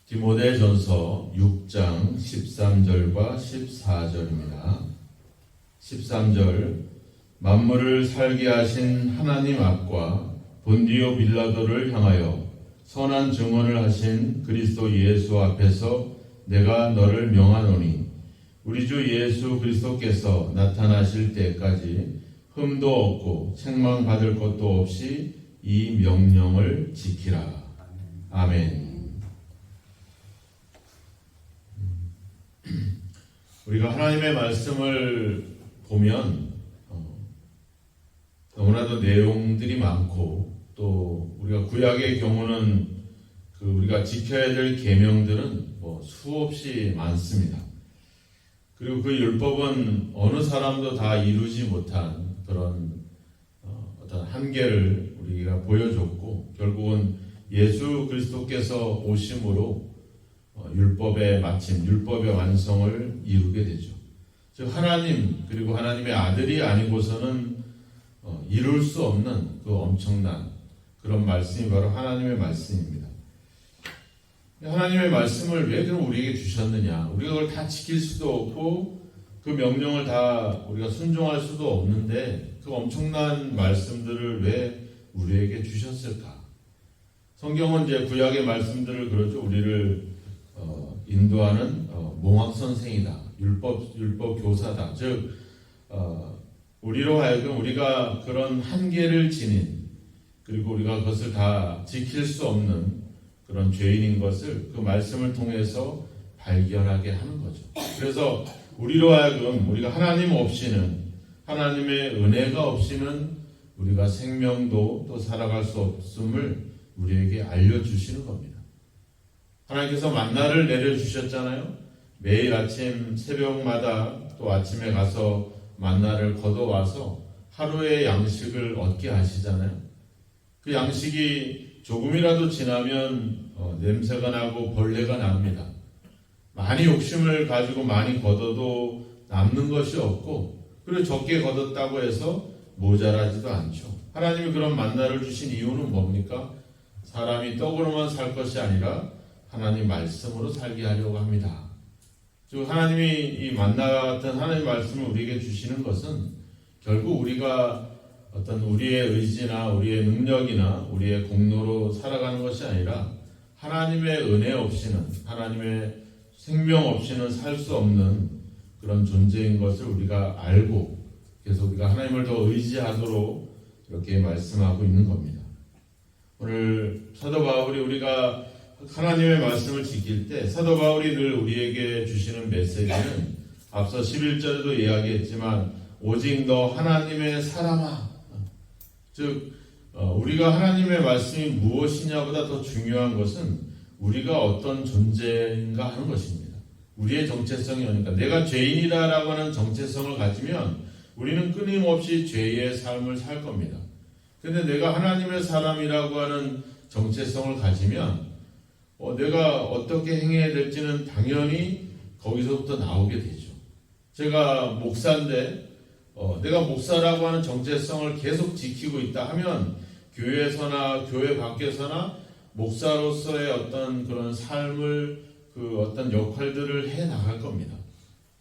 디모데전서 6장 13절과 14절입니다. 13절 만물을 살게 하신 하나님 앞과 본디오 빌라도를 향하여 선한 증언을 하신 그리스도 예수 앞에서 내가 너를 명하노니 우리 주 예수 그리스도께서 나타나실 때까지 흠도 없고 책망받을 것도 없이 이 명령을 지키라. 아멘. 우리가 하나님의 말씀을 보면 너무나도 내용들이 많고 또 우리가 구약의 경우는 우리가 지켜야 될 계명들은 수없이 많습니다. 그리고 그 율법은 어느 사람도 다 이루지 못한 그런 어떤 한계를 우리가 보여줬고 결국은 예수 그리스도께서 오심으로 율법의 마침, 율법의 완성을 이루게 되죠. 즉 하나님 그리고 하나님의 아들이 아니고서는 이룰 수 없는 그 엄청난 그런 말씀이 바로 하나님의 말씀입니다. 하나님의 말씀을 왜 그럼 우리에게 주셨느냐? 우리가 그걸 다 지킬 수도 없고 그 명령을 다 우리가 순종할 수도 없는데 그 엄청난 말씀들을 왜 우리에게 주셨을까? 성경은 이제 구약의 말씀들을 그렇죠. 우리를 인도하는 몽학 선생이다. 율법 교사다. 즉 우리로 하여금 우리가 그런 한계를 지닌 그리고 우리가 그것을 다 지킬 수 없는 그런 죄인인 것을 그 말씀을 통해서 발견하게 하는 거죠. 그래서 우리로 하여금 우리가 하나님 없이는 하나님의 은혜가 없이는 우리가 생명도 또 살아갈 수 없음을 우리에게 알려주시는 겁니다. 하나님께서 만나를 내려주셨잖아요. 매일 아침 새벽마다 또 아침에 가서 만나를 걷어와서 하루의 양식을 얻게 하시잖아요. 그 양식이 조금이라도 지나면 냄새가 나고 벌레가 납니다. 많이 욕심을 가지고 많이 걷어도 남는 것이 없고 그리고 적게 걷었다고 해서 모자라지도 않죠. 하나님이 그런 만나를 주신 이유는 뭡니까? 사람이 떡으로만 살 것이 아니라 하나님 말씀으로 살게 하려고 합니다. 즉 하나님이 이 만나 같은 하나님 말씀을 우리에게 주시는 것은 결국 우리가 어떤 우리의 의지나 우리의 능력이나 우리의 공로로 살아가는 것이 아니라 하나님의 은혜 없이는 하나님의 생명 없이는 살 수 없는 그런 존재인 것을 우리가 알고 그래서 우리가 하나님을 더 의지하도록 이렇게 말씀하고 있는 겁니다. 오늘 사도 바울이 우리가 하나님의 말씀을 지킬 때 사도 바울이 늘 우리에게 주시는 메시지는 앞서 11절에도 이야기했지만 오직 너 하나님의 사람아. 즉 우리가 하나님의 말씀이 무엇이냐보다 더 중요한 것은 우리가 어떤 존재인가 하는 것입니다. 우리의 정체성이 오니까 내가 죄인이다라고 하는 정체성을 가지면 우리는 끊임없이 죄의 삶을 살 겁니다. 근데 내가 하나님의 사람이라고 하는 정체성을 가지면 내가 어떻게 행해야 될지는 당연히 거기서부터 나오게 되죠. 제가 목사인데 내가 목사라고 하는 정체성을 계속 지키고 있다 하면 교회에서나 교회 밖에서나 목사로서의 어떤 그런 삶을 그 어떤 역할들을 해 나갈 겁니다.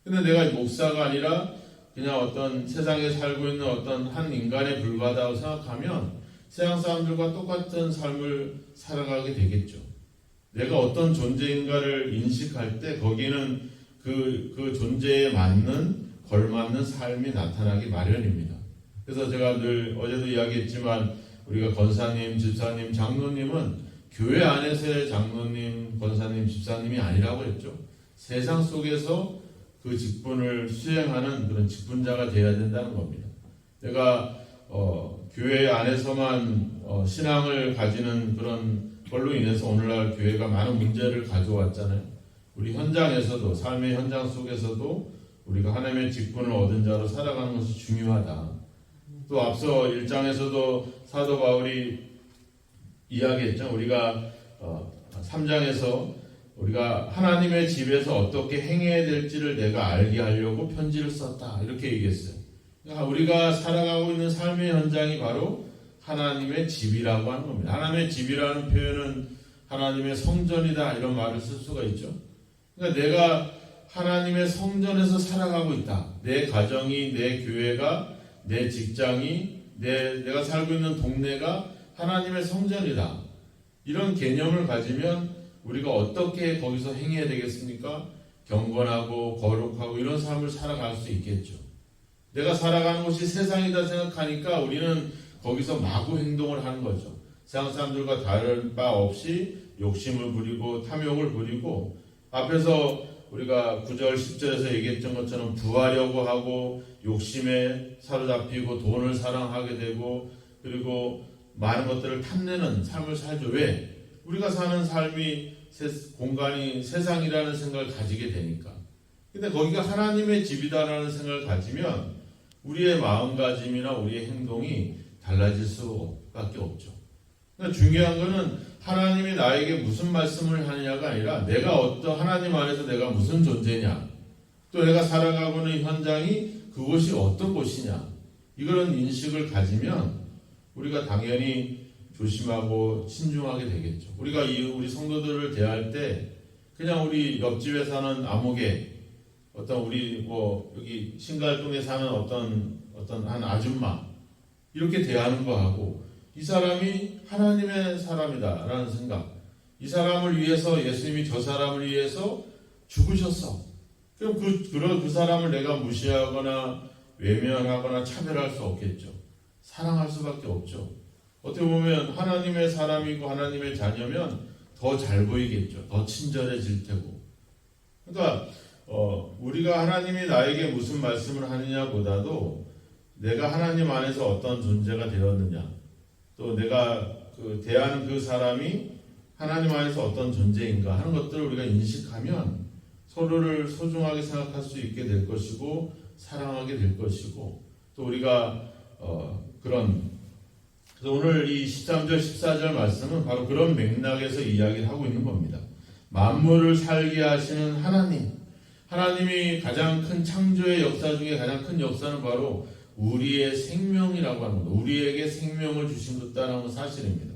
근데 내가 목사가 아니라 그냥 어떤 세상에 살고 있는 어떤 한 인간에 불과하다고 생각하면 세상 사람들과 똑같은 삶을 살아가게 되겠죠. 내가 어떤 존재인가를 인식할 때 거기는 그 존재에 맞는 걸맞는 삶이 나타나기 마련입니다. 그래서 제가 늘 어제도 이야기했지만 우리가 권사님, 집사님, 장로님은 교회 안에서의 장로님, 권사님, 집사님이 아니라고 했죠. 세상 속에서 그 직분을 수행하는 그런 직분자가 되어야 된다는 겁니다. 내가 교회 안에서만 신앙을 가지는 그런 걸로 인해서 오늘날 교회가 많은 문제를 가져왔잖아요. 우리 현장에서도 삶의 현장 속에서도 우리가 하나님의 직분을 얻은 자로 살아가는 것이 중요하다. 또 앞서 1장에서도 사도 바울이 이야기했죠. 우리가 3장에서 우리가 하나님의 집에서 어떻게 행해야 될지를 내가 알게 하려고 편지를 썼다. 이렇게 얘기했어요. 그러니까 우리가 살아가고 있는 삶의 현장이 바로 하나님의 집이라고 하는 겁니다. 하나님의 집이라는 표현은 하나님의 성전이다 이런 말을 쓸 수가 있죠. 그러니까 내가 하나님의 성전에서 살아가고 있다. 내 가정이, 내 교회가, 내 직장이, 내가 살고 있는 동네가 하나님의 성전이다. 이런 개념을 가지면 우리가 어떻게 거기서 행해야 되겠습니까? 경건하고 거룩하고 이런 삶을 살아갈 수 있겠죠. 내가 살아가는 곳이 세상이다 생각하니까 우리는 거기서 마구 행동을 하는 거죠. 세상 사람들과 다를 바 없이 욕심을 부리고 탐욕을 부리고 앞에서 우리가 9절 10절에서 얘기했던 것처럼 부하려고 하고 욕심에 사로잡히고 돈을 사랑하게 되고 그리고 많은 것들을 탐내는 삶을 살죠. 왜? 우리가 사는 삶이 공간이 세상이라는 생각을 가지게 되니까. 근데 거기가 하나님의 집이다라는 생각을 가지면 우리의 마음가짐이나 우리의 행동이 달라질 수밖에 없죠. 그러니까 중요한 거는 하나님이 나에게 무슨 말씀을 하느냐가 아니라 내가 어떤 하나님 안에서 내가 무슨 존재냐 또 내가 살아가고 있는 현장이 그곳이 어떤 곳이냐 이런 인식을 가지면 우리가 당연히 조심하고 신중하게 되겠죠. 우리가 우리 성도들을 대할 때 그냥 우리 옆집에 사는 아무개 어떤 우리 여기 신갈동에 사는 어떤 한 아줌마 이렇게 대하는 거하고 이 사람이 하나님의 사람이다라는 생각. 이 사람을 위해서 예수님이 저 사람을 위해서 죽으셨어. 그럼 그 사람을 내가 무시하거나 외면하거나 차별할 수 없겠죠. 사랑할 수밖에 없죠. 어떻게 보면 하나님의 사람이고 하나님의 자녀면 더 잘 보이겠죠. 더 친절해질 테고. 그러니까 우리가 하나님이 나에게 무슨 말씀을 하느냐보다도 내가 하나님 안에서 어떤 존재가 되었느냐 또 내가 대하는 그 사람이 하나님 안에서 어떤 존재인가 하는 것들을 우리가 인식하면 서로를 소중하게 생각할 수 있게 될 것이고 사랑하게 될 것이고 또 우리가 그래서 오늘 이 13절 14절 말씀은 바로 그런 맥락에서 이야기를 하고 있는 겁니다. 만물을 살게 하시는 하나님이 가장 큰 창조의 역사 중에 가장 큰 역사는 바로 우리의 생명이라고 하는 겁니다. 우리에게 생명을 주신 것다라는 사실입니다.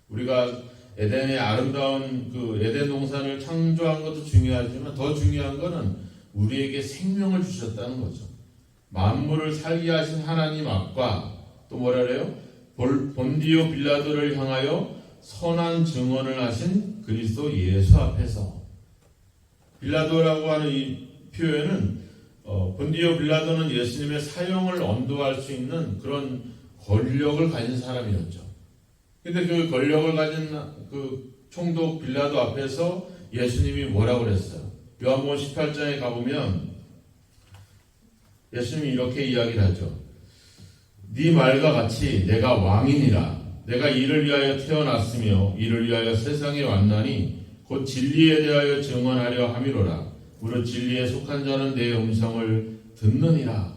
우리가 에덴의 아름다운 에덴 동산을 창조한 것도 중요하지만 더 중요한 것은 우리에게 생명을 주셨다는 거죠. 만물을 살게 하신 하나님 앞과 또 뭐라 그래요? 본디오 빌라도를 향하여 선한 증언을 하신 그리스도 예수 앞에서 빌라도라고 하는 이 표현은 본디오 빌라도는 예수님의 사형을 언도할 수 있는 그런 권력을 가진 사람이었죠. 근데 그 권력을 가진 그 총독 빌라도 앞에서 예수님이 뭐라고 그랬어요? 요한복음 18장에 가보면 예수님이 이렇게 이야기를 하죠. 네 말과 같이 내가 왕이니라. 내가 이를 위하여 태어났으며 이를 위하여 세상에 왔나니 곧 진리에 대하여 증언하려 함이로라. 무릇 진리에 속한 자는 내 음성을 듣느니라.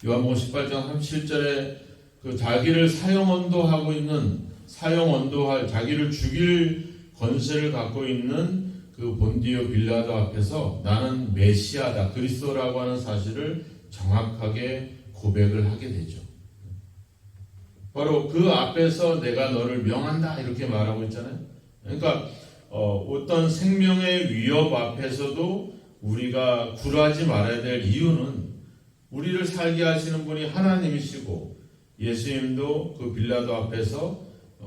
요한복음 18장 37절에 자기를 사형 언도하고 있는 자기를 죽일 권세를 갖고 있는 그 본디오 빌라도 앞에서 나는 메시아다 그리스도라고 하는 사실을 정확하게 고백을 하게 되죠. 바로 그 앞에서 내가 너를 명한다 이렇게 말하고 있잖아요. 그러니까 어떤 생명의 위협 앞에서도 우리가 굴하지 말아야 될 이유는 우리를 살게 하시는 분이 하나님이시고 예수님도 그 빌라도 앞에서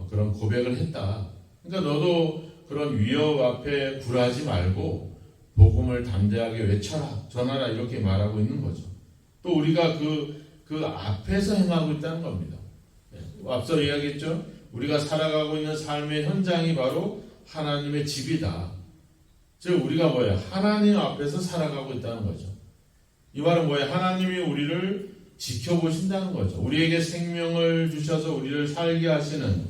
그런 고백을 했다. 그러니까 너도 그런 위협 앞에 굴하지 말고 복음을 담대하게 외쳐라, 전하라 이렇게 말하고 있는 거죠. 또 우리가 그 앞에서 행하고 있다는 겁니다. 앞서 이야기했죠. 우리가 살아가고 있는 삶의 현장이 바로 하나님의 집이다. 즉 우리가 뭐예요? 하나님 앞에서 살아가고 있다는 거죠. 이 말은 뭐예요? 하나님이 우리를 지켜보신다는 거죠. 우리에게 생명을 주셔서 우리를 살게 하시는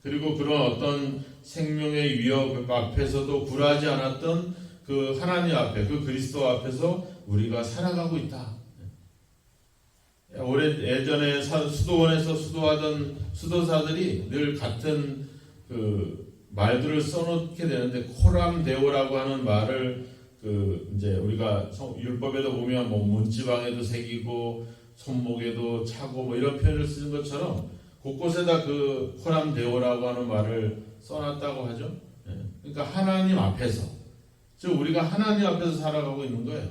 그리고 그런 어떤 생명의 위협 앞에서도 굴하지 않았던 그 하나님 앞에 그 그리스도 앞에서 우리가 살아가고 있다. 예전에 수도원에서 수도하던 수도사들이 늘 같은 말들을 써놓게 되는데 코람데오라고 하는 말을 이제 우리가 율법에도 보면 문지방에도 새기고 손목에도 차고 이런 표현을 쓰는 것처럼 곳곳에다 그 코람데오라고 하는 말을 써놨다고 하죠. 그러니까 하나님 앞에서, 즉 우리가 하나님 앞에서 살아가고 있는 거예요.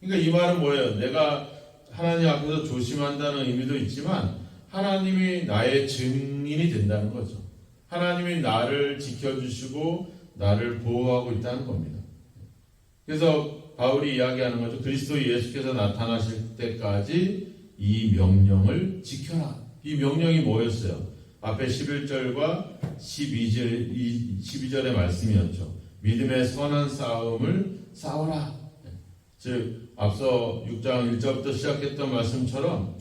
그러니까 이 말은 뭐예요? 내가 하나님 앞에서 조심한다는 의미도 있지만 하나님이 나의 증인이 된다는 거죠. 하나님이 나를 지켜주시고 나를 보호하고 있다는 겁니다. 그래서 바울이 이야기하는 거죠. 그리스도 예수께서 나타나실 때까지 이 명령을 지켜라. 이 명령이 뭐였어요? 앞에 11절과 12절의 말씀이었죠. 믿음의 선한 싸움을 싸워라. 즉 앞서 6장 1절부터 시작했던 말씀처럼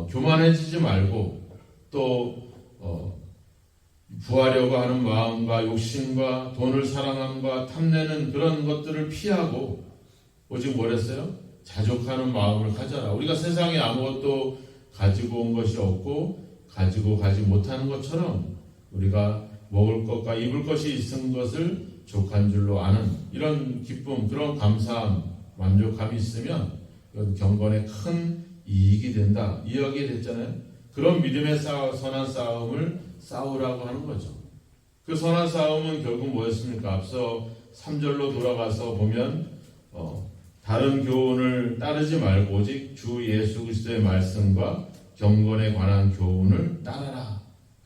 교만해지지 말고 또 부하려고 하는 마음과 욕심과 돈을 사랑함과 탐내는 그런 것들을 피하고 오직 뭐랬어요? 자족하는 마음을 가져라. 우리가 세상에 아무것도 가지고 온 것이 없고 가지고 가지 못하는 것처럼 우리가 먹을 것과 입을 것이 있은 것을 족한 줄로 아는 이런 기쁨, 그런 감사함, 만족감이 있으면 이건 경건에 큰 이익이 된다. 이야기 됐잖아요. 그런 믿음의 선한 싸움을 싸우라고 하는 거죠. 그 선한 싸움은 결국 뭐였습니까? 앞서 3절로 돌아가서 보면 다른 교훈을 따르지 말고 오직 주 예수 그리스도의 말씀과 경건에 관한 교훈을 따르라.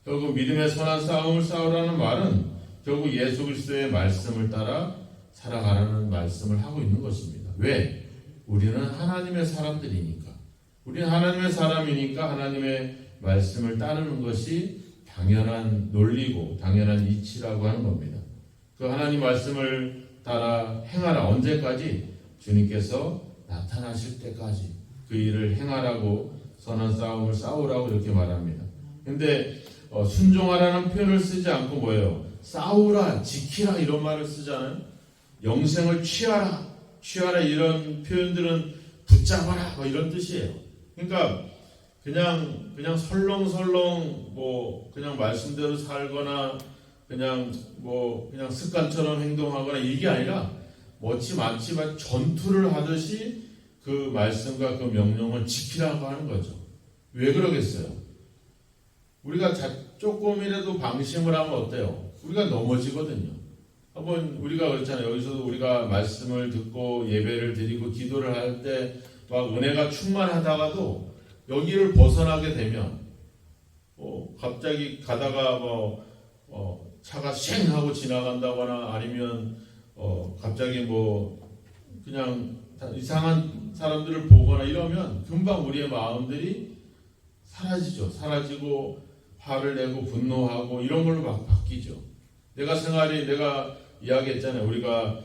결국 믿음의 선한 싸움을 싸우라는 말은 결국 예수 그리스도의 말씀을 따라 살아가라는 말씀을 하고 있는 것입니다. 왜? 우리는 하나님의 사람들이니까. 우리는 하나님의 사람이니까 하나님의 말씀을 따르는 것이 당연한 논리고 당연한 이치라고 하는 겁니다. 그 하나님 말씀을 따라 행하라. 언제까지? 주님께서 나타나실 때까지 그 일을 행하라고, 선한 싸움을 싸우라고 이렇게 말합니다. 근데 순종하라는 표현을 쓰지 않고 뭐예요? 싸우라, 지키라 이런 말을 쓰잖아요. 영생을 취하라 이런 표현들은 붙잡아라 뭐 이런 뜻이에요. 그러니까 그냥 설렁설렁 그냥 말씀대로 살거나 그냥 습관처럼 행동하거나 이게 아니라 마치 전투를 하듯이 그 말씀과 그 명령을 지키라고 하는 거죠. 왜 그러겠어요? 우리가 조금이라도 방심을 하면 어때요? 우리가 넘어지거든요. 한번 우리가 그렇잖아요. 여기서도 우리가 말씀을 듣고 예배를 드리고 기도를 할 때 막 은혜가 충만하다가도 여기를 벗어나게 되면 갑자기 가다가 차가 쉥 하고 지나간다거나 아니면 갑자기 그냥 이상한 사람들을 보거나 이러면 금방 우리의 마음들이 사라지고 화를 내고 분노하고 이런 걸로 막 바뀌죠. 내가 이야기했잖아요. 우리가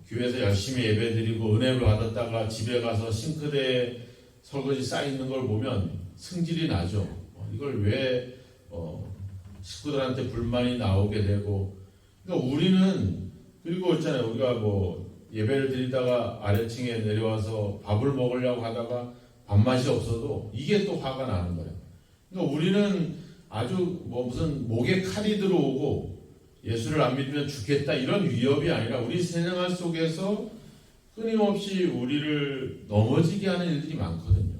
교회에서 열심히 예배드리고 은혜를 받았다가 집에 가서 싱크대에 설거지 쌓여있는 걸 보면 승질이 나죠. 이걸 왜 식구들한테 불만이 나오게 되고. 그러니까 우리는, 그리고 있잖아요. 우리가 예배를 드리다가 아래층에 내려와서 밥을 먹으려고 하다가 밥맛이 없어도 이게 또 화가 나는 거예요. 그러니까 우리는 아주 무슨 목에 칼이 들어오고 예수를 안 믿으면 죽겠다 이런 위협이 아니라 우리 생활 속에서 끊임없이 우리를 넘어지게 하는 일들이 많거든요.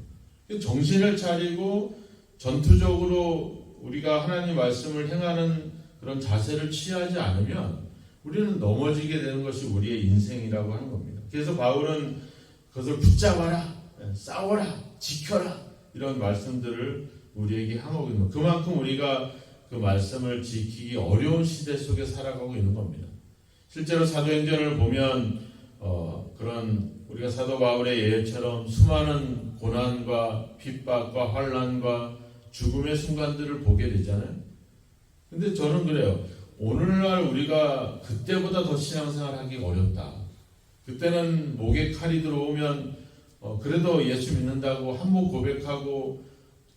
정신을 차리고 전투적으로 우리가 하나님 말씀을 행하는 그런 자세를 취하지 않으면 우리는 넘어지게 되는 것이 우리의 인생이라고 하는 겁니다. 그래서 바울은 그것을 붙잡아라, 싸워라, 지켜라 이런 말씀들을 우리에게 하고 있는 거예요. 그만큼 우리가 그 말씀을 지키기 어려운 시대 속에 살아가고 있는 겁니다. 실제로 사도행전을 보면 그런 우리가 사도 바울의 예처럼 수많은 고난과 핍박과 환난과 죽음의 순간들을 보게 되잖아요. 근데 저는 그래요. 오늘날 우리가 그때보다 더 신앙생활 하기 어렵다. 그때는 목에 칼이 들어오면 그래도 예수 믿는다고 한 번 고백하고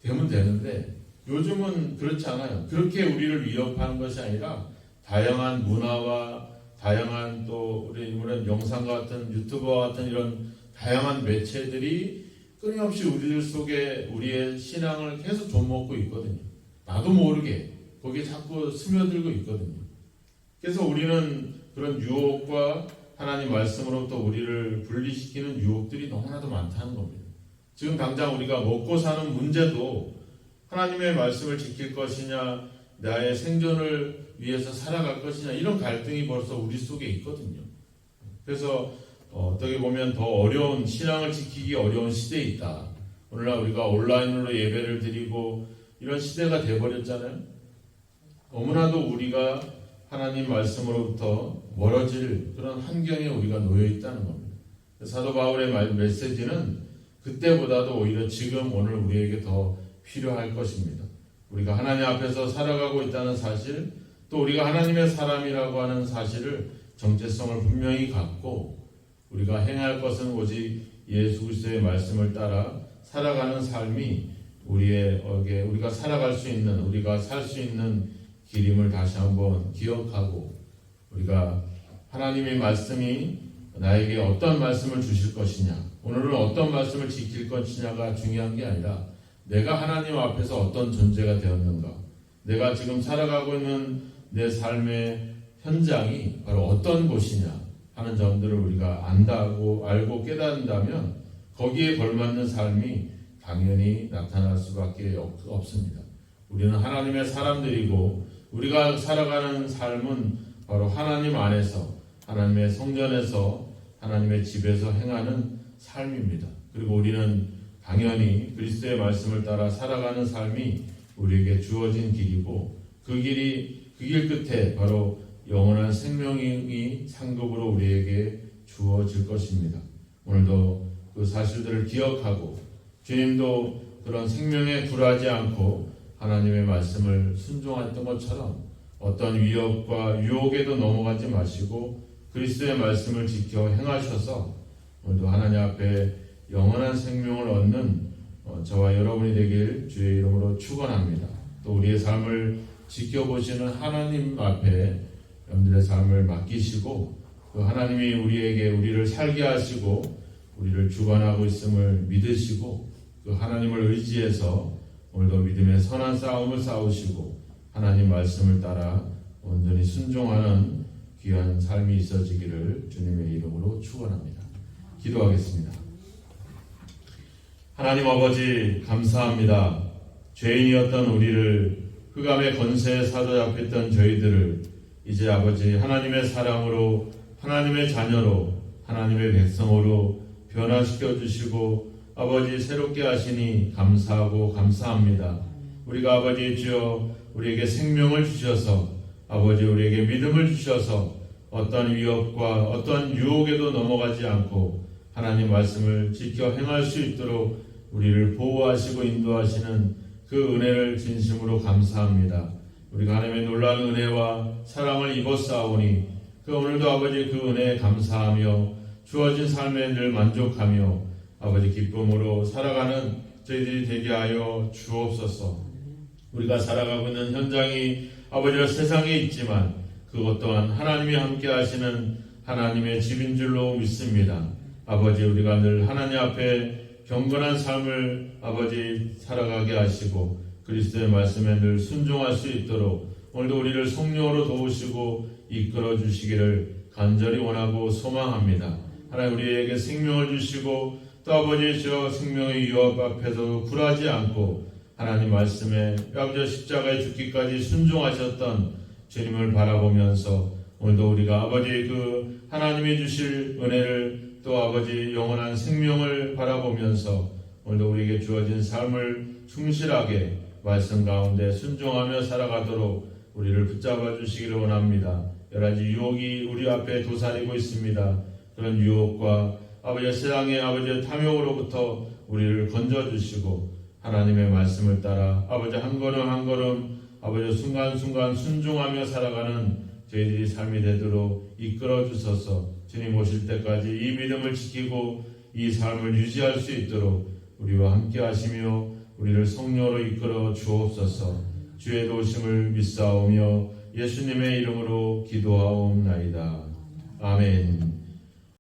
되면 되는데 요즘은 그렇지 않아요. 그렇게 우리를 위협하는 것이 아니라 다양한 문화와 다양한 또 우리 이번엔 영상과 같은 유튜버와 같은 이런 다양한 매체들이 끊임없이 우리들 속에 우리의 신앙을 계속 좀먹고 있거든요. 나도 모르게 거기에 자꾸 스며들고 있거든요. 그래서 우리는 그런 유혹과 하나님 말씀으로부터 우리를 분리시키는 유혹들이 너무나도 많다는 겁니다. 지금 당장 우리가 먹고 사는 문제도 하나님의 말씀을 지킬 것이냐 나의 생존을 위해서 살아갈 것이냐, 이런 갈등이 벌써 우리 속에 있거든요. 그래서 어떻게 보면 더 어려운, 신앙을 지키기 어려운 시대에 있다. 오늘날 우리가 온라인으로 예배를 드리고 이런 시대가 돼버렸잖아요. 너무나도 우리가 하나님 말씀으로부터 멀어질 그런 환경에 우리가 놓여 있다는 겁니다. 사도 바울의 메시지는 그때보다도 오히려 지금 오늘 우리에게 더 필요할 것입니다. 우리가 하나님 앞에서 살아가고 있다는 사실, 또 우리가 하나님의 사람이라고 하는 사실을 정체성을 분명히 갖고 우리가 행할 것은 오직 예수 그리스도의 말씀을 따라 살아가는 삶이 우리가 살아갈 수 있는, 우리가 살 수 있는 길임을 다시 한번 기억하고, 우리가 하나님의 말씀이 나에게 어떤 말씀을 주실 것이냐, 오늘은 어떤 말씀을 지킬 것이냐가 중요한 게 아니라 내가 하나님 앞에서 어떤 존재가 되었는가, 내가 지금 살아가고 있는 내 삶의 현장이 바로 어떤 곳이냐 하는 점들을 우리가 알고 깨닫는다면 거기에 걸맞는 삶이 당연히 나타날 수밖에 없습니다. 우리는 하나님의 사람들이고 우리가 살아가는 삶은 바로 하나님 안에서, 하나님의 성전에서, 하나님의 집에서 행하는 삶입니다. 그리고 우리는 당연히 그리스도의 말씀을 따라 살아가는 삶이 우리에게 주어진 길이고, 그 길 끝에 바로 영원한 생명이 상급으로 우리에게 주어질 것입니다. 오늘도 그 사실들을 기억하고 주님도 그런 생명에 굴하지 않고 하나님의 말씀을 순종했던 것처럼 어떤 위협과 유혹에도 넘어가지 마시고 그리스도의 말씀을 지켜 행하셔서 오늘도 하나님 앞에 영원한 생명을 얻는 저와 여러분이 되길 주의 이름으로 축원합니다. 또 우리의 삶을 지켜보시는 하나님 앞에 여러분들의 삶을 맡기시고, 그 하나님이 우리를 살게 하시고 우리를 주관하고 있음을 믿으시고, 그 하나님을 의지해서 오늘도 믿음의 선한 싸움을 싸우시고 하나님 말씀을 따라 온전히 순종하는 귀한 삶이 있어지기를 주님의 이름으로 축원합니다. 기도하겠습니다. 하나님 아버지, 감사합니다. 죄인이었던 우리를, 흑암의 권세에 사로잡혔던 저희들을 이제 아버지 하나님의 사랑으로, 하나님의 자녀로, 하나님의 백성으로 변화시켜 주시고 아버지 새롭게 하시니 감사하고 감사합니다. 우리가 아버지 주여 우리에게 생명을 주셔서, 아버지 우리에게 믿음을 주셔서 어떤 위협과 어떤 유혹에도 넘어가지 않고 하나님 말씀을 지켜 행할 수 있도록 우리를 보호하시고 인도하시는 그 은혜를 진심으로 감사합니다. 우리가 하나님의 놀라운 은혜와 사랑을 입었사오니 그 오늘도 아버지 그 은혜에 감사하며 주어진 삶에 늘 만족하며 아버지 기쁨으로 살아가는 저희들이 되게 하여 주옵소서. 우리가 살아가고 있는 현장이 아버지와 세상에 있지만 그것 또한 하나님이 함께 하시는 하나님의 집인 줄로 믿습니다. 아버지 우리가 늘 하나님 앞에 경건한 삶을 아버지 살아가게 하시고 그리스도의 말씀에 늘 순종할 수 있도록 오늘도 우리를 성령으로 도우시고 이끌어 주시기를 간절히 원하고 소망합니다. 하나님 우리에게 생명을 주시고 또 아버지 저 생명의 유업 앞에서 굴하지 않고 하나님 말씀에 뼈저 십자가에 죽기까지 순종하셨던 주님을 바라보면서 오늘도 우리가 아버지 그 하나님이 주실 은혜를 또 아버지 영원한 생명을 바라보면서 오늘도 우리에게 주어진 삶을 충실하게 말씀 가운데 순종하며 살아가도록 우리를 붙잡아 주시기를 원합니다. 여러 가지 유혹이 우리 앞에 도사리고 있습니다. 그런 유혹과 아버지 세상의 아버지 탐욕으로부터 우리를 건져주시고 하나님의 말씀을 따라 아버지 한 걸음 한 걸음 아버지 순간순간 순종하며 살아가는 저희들이 삶이 되도록 이끌어 주셔서 주님 오실 때까지 이 믿음을 지키고 이 삶을 유지할 수 있도록 우리와 함께 하시며 우리를 성령으로 이끌어 주옵소서. 주의 도우심을 믿사오며 예수님의 이름으로 기도하옵나이다. 아멘.